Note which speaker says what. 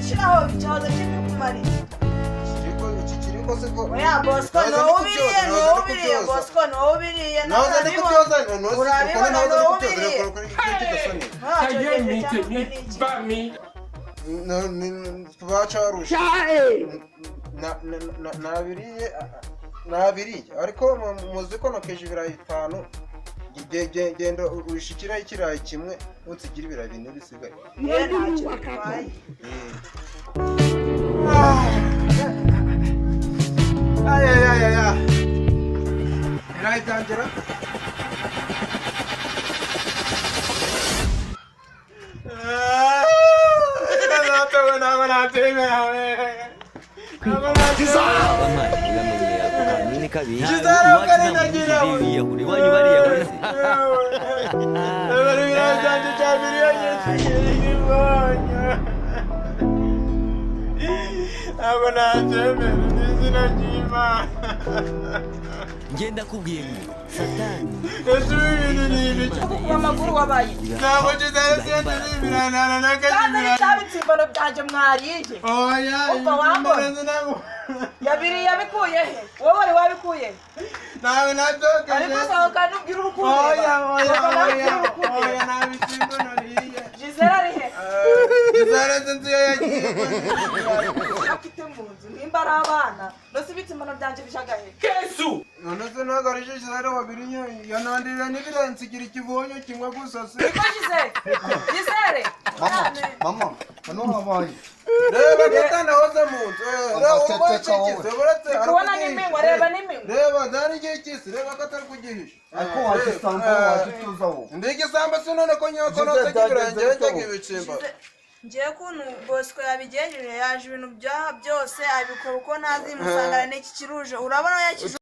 Speaker 1: shiraho bicaza cy'imari
Speaker 2: kiriko siko
Speaker 1: oya Bosco no ubiriye Bosco no ubiriye
Speaker 2: naza ndikubyoza
Speaker 1: urabibona no ubiriye
Speaker 2: bacarusha nabiriye ariko muzi ko nokeje ibirayi 5 genda urishikira ikirayi kimwe unsigira ibirayi 4 bisigaye ay ibirayi byangera
Speaker 3: ngenda kubwiye ngo satani
Speaker 1: amakuru wabaye
Speaker 2: ntabwo kizarasenda n'ibirana n'akajibira
Speaker 1: kandi ibitsimbano byanje mwariye
Speaker 2: oya
Speaker 1: yabiri yabikuye he wowe wari wabikuye
Speaker 2: nawe nadoke
Speaker 1: ariko sohoka nubwira urukundo
Speaker 2: oya nabitsimbano riye
Speaker 1: Gisela ari he
Speaker 2: kizarasenda nziyo yagiye
Speaker 1: afite mu nzu nimba ari abana nose ibitsimbano byanje bishagahe
Speaker 3: Yesu
Speaker 2: none se nagarije Gisela wabiriye yanandira n'ibiransigira ikivonyo kimwe gusa se
Speaker 1: niko Gisele
Speaker 4: mama hano habaye
Speaker 2: reba gatanda hoze mu nzu
Speaker 1: kubona n'iminwa reba n'iminwa
Speaker 2: reba dani igihe cy'isi reba ko atari kugihisha
Speaker 4: ariko wagisanga wagituzaho
Speaker 2: ndigisamba se none ko nyoko nose kibirangire njye ibicimba
Speaker 1: ngiye kuntu Bosco yabigenjeje yaje ibintu byaha byose abikora uko ntazi musangana n'iki kiruje urabona yakije